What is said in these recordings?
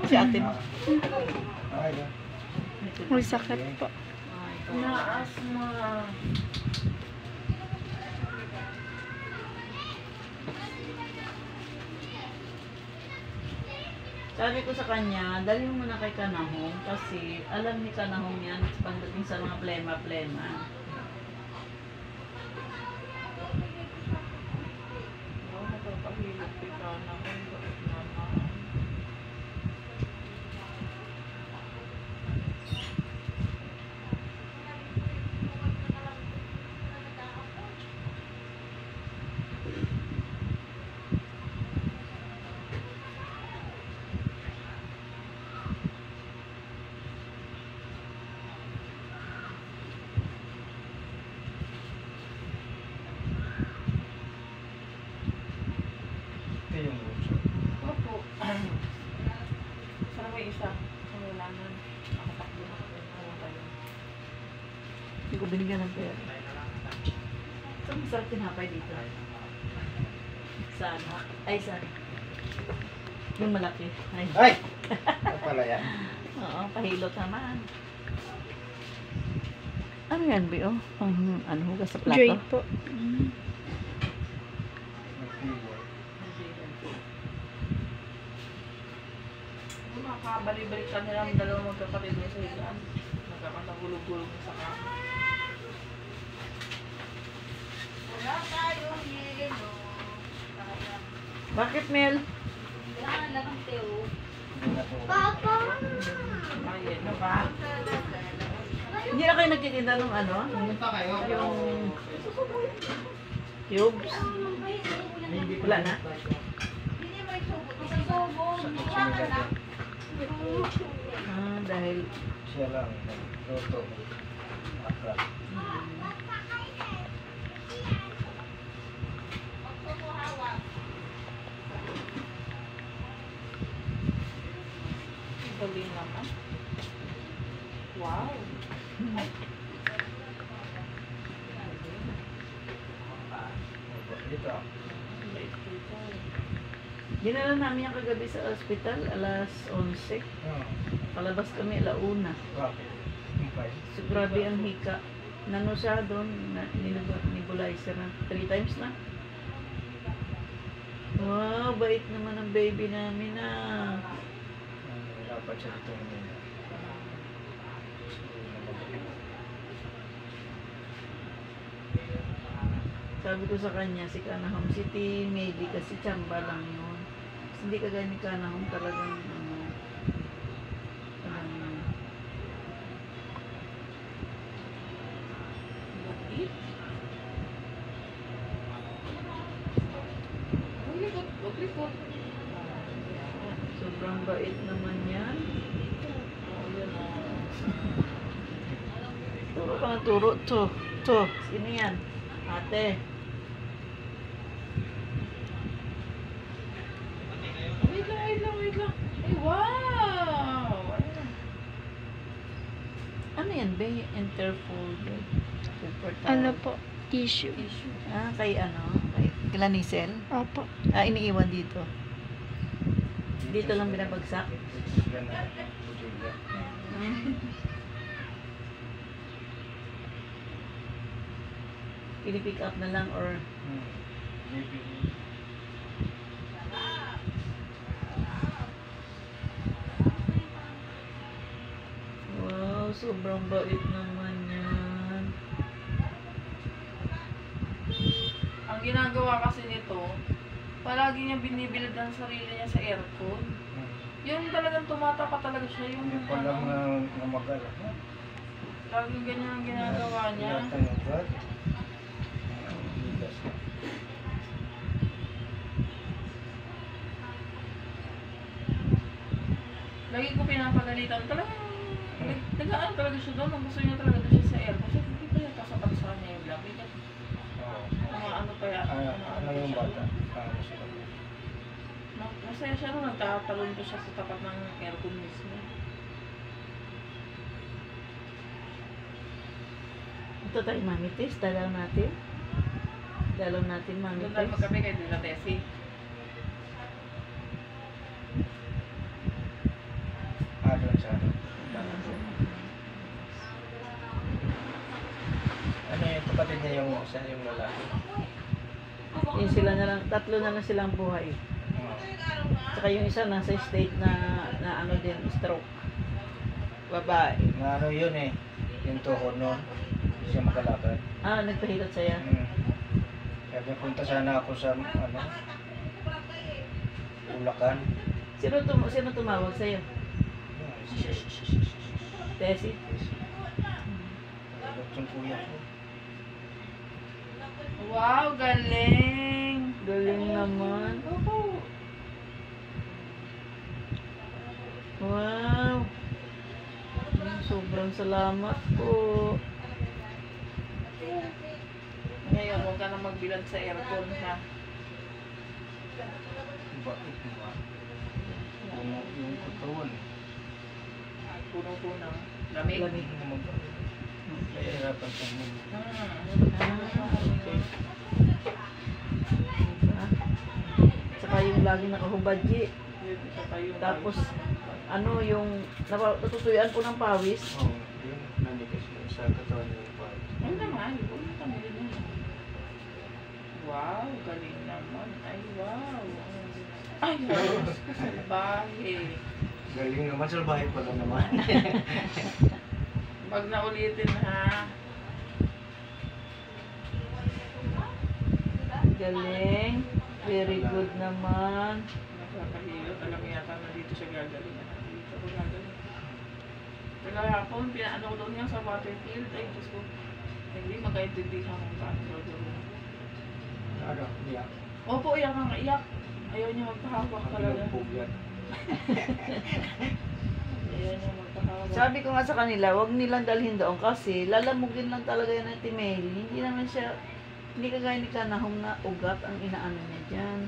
mo si ate mo. May sakit po. Na-asma. Sabi ko sa kanya, dali mo muna kay Kanahong kasi alam ni Kanahong yan pagdating sa mga plema-plema. Hindi ko binigyan ng pera. Saan masarap tinapay dito? Saan? Ay, saan? Yung malaki. Ay! Ay! Ano pala yan? Oo, pahilot naman. Ano yan, Bio? Ano, hugas sa plato? Joy po. Makabalik-balik ka nilang dalawang magkapatid mo sa higaan. Nagkakatagulog-gulog sa kama. Wala tayong yelo. Bakit, Mel? Kailangan lang ang teo. Papa! Ay, ano ba? Hindi na kayo nagtitinda ng ano? Pumunta kayo. Yung cubes? Wala na? Hindi may subo. Isang subo. Mukha ka na. Ah, dahil Siya lang. Luto. Akra. Galing naman. Wow. Dito. dinala namin yung kagabi sa ospital, alas 11. Oh. Palabas kami, alauna. Bakit? Okay. So, grabe ang hika. Nano siya doon, nebulizer na. 3 times na. Wow, bait naman ang baby namin ah. Dapat siya dito naman. Sabi ko sa kanya, si Kanahom City, maybe kasi tsamba lang yun. Kasi hindi kagaya ni Kanahom talagang, talagang, sobrang bait naman yan. Turo ka ng turo. To. Sino yan? Ate. Wait lang. Ay, wow! Ano yan ba? Interfolded. Paper towel. Ano po? Tissue. Ah, kay ano? Kay Glanisel? Opo. Ah, iniiwan dito. Dito lang binabagsak. Yan na. Bujuga. Pinipick up na lang or Maybe. wow, sobrang bait naman yan. Ang ginagawa kasi nito, palagi niya binibilad ang sarili niya sa aircon. Yung talagang tumatapat talaga siya, yung Hindi pa lang na magala. lagi ganyan ang ginagawa niya. Lagi ko pinapagalitan. Talagang nag-aan talaga siya doon. Ang gusto niya talaga doon siya sa aircon. Kasi hindi pa yung kasapat sa kanya yung lamig. Ano pa yan? Ano yung bata? Masaya siya nung nagtatalon ko siya sa tapat ng aircon mismo. Ito tayo, Mami Tess. Dalaw natin. Mami Doon tayo Tess. magkape kay Dila Tessie. sa ano. Ano yung kapatid niya yung isa yung lalaki? Yun sila na lang, tatlo na lang silang buhay. Oo. Saka yung isa nasa state na ano din, stroke. Babae. Na ano yun eh, yung tuhod nun, hindi siya makalakad. Ah, nagpahilot saya. Kaya punta sana ako sa ano, Bulacan. Sino tumawag sa'yo? Tessie? Yung kuya ko. Wow, galing! Galing naman. Wow. Sobrang salamat po. Ngayon, huwag ka na magbilan sa aircon, ha? Bakit ba? Yung katawan eh. Punong-punong. Lamig. Lamig. Nahihirapan sa mga. Okay. Diba? Saka yung laging nakahubad, G. Tapos, ano yung, natutuyuan po ng pawis. Oo, yun. Nanigas yun sa katawan niya yung pawis. Ay naman, huwag na kami rin yun. Wow, galing naman. Ay, wow. Ay, wow. Salbahe. Galing naman, salbahe pala naman. Pag naulitin, ha? Galing. Very good naman. Nakakahilot. Alam mo yata na dito siya gagaling. Dito ako gagaling. Kaya pinaano ko doon niya sa Waterfield. Ay, Diyos ko. Hindi magkaintindihan kung paano gagawin. Ano, niya. Opo, iyak nga, iyak. Ayaw niya magpahawak talaga. Yan. Ayaw niya magpahawak. Sabi ko nga sa kanila, wag nilang dalhin doon kasi lalamugin lang talaga yan ng Timeli. Hindi naman siya, hindi kagaya ni Kanahong na ugat ang inaano niya dyan.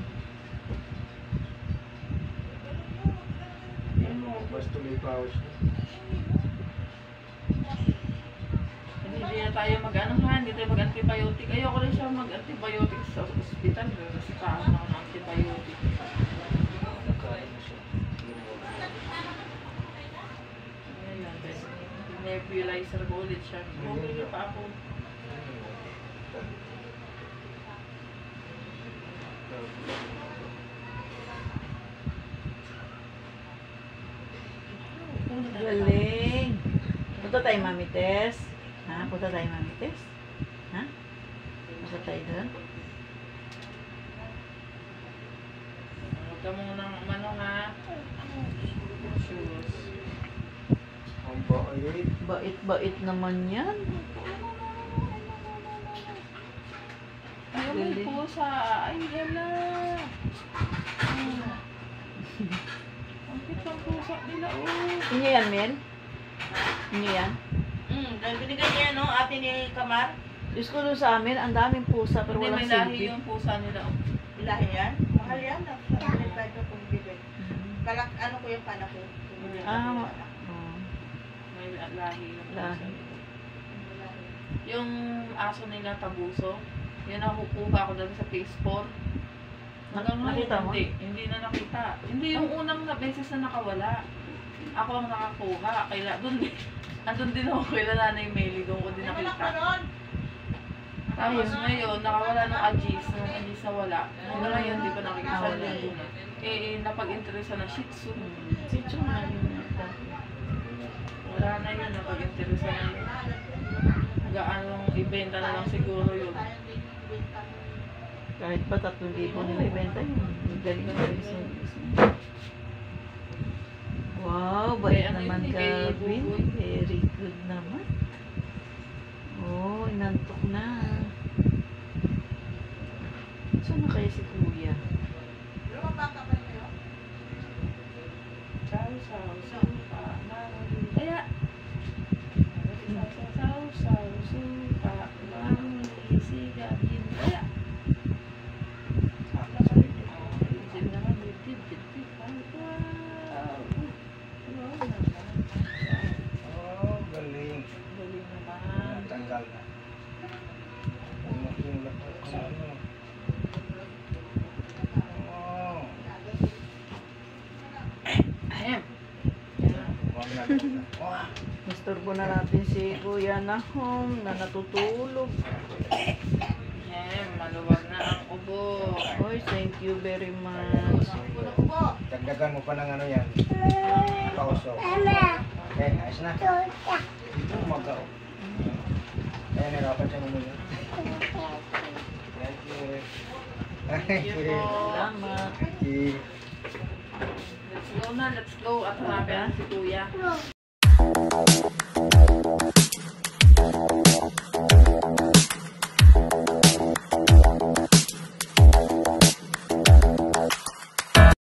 Basta tuloy pawis niya. Hindi na tayo mag-ano ha, hindi tayo mag-antibiotic. Ayoko rin siya mag-antibiotic sa ospital. Kasi taas na ako ng antibiotic. Nakain na siya. Ngayon, nebulizer ko ulit siya. Bumili pa ako. Galing. Punta tayo, Mami Tess. Ha? Punta tayo, Mami Tess. Ha? Punta tayo doon. Huwag ka munang umano ha. Shoes. Ang bait. Bait-bait naman yan. Ay, may pusa. Ay, yala. Ang cute ng pusa nila, oh. Inyo yan, Mel? Inyo yan? Dahil binigay niya, no, ate ni Kamar. Diyos ko doon sa amin, ang daming pusa pero Hindi, walang may lahi silbi. yung pusa nila, oh. Ilahin yan. Mahal yan. Nasa ko kung bibig. Kalak, ano ko yung panak ko. Ah, oh. May lahi yung pusa. Lahi. Yung aso nila, tabuso, yun ang kukuha ko dati sa Phase 4. Hanggang ngayon, Nakita mo? hindi na nakita. Hindi yung unang na beses na nakawala. Ako ang nakakuha. Kaya andun din ako kay Nanay Meli, doon ko din nakita. Tapos ngayon, nakawala ng Agis, nung Agis na wala. Hanggang ngayon, di pa nakikita Wala. din. Eh, napag-interesa na Shih Tzu. Si Chong na yun. Wala na yun, napag-interesa na yun. Gaanong ibenta na lang siguro yun. Kahit pa 3,000 nila ibenta yun. Galing na rin sa Wow, bait Ano naman yun, kay Gavin. Buboy? Very good naman. Oh, inantok na. Saan na kaya si Kuya? Saw, supa, marami. Kaya, saw, supa, marami, siga, yun. Kaya, isip naman, dip, wow. Wow naman. Oh, galing. Galing naman. Tanggal na. Yung lakas sa ano. Oh. Ahem. Yan. Masturbo na natin si Kuya Nahom na natutulog. Maluwag na ang ubo. Oy, thank you very much. Dagdagan mo pa ng ano yan. Kauso. Okay, ayos na. Ito umaga o. Kaya nirapan siya muna. Thank you. Thank you po. Salamat. Thank you. Let's go na, let's go. At hanapin si Kuya.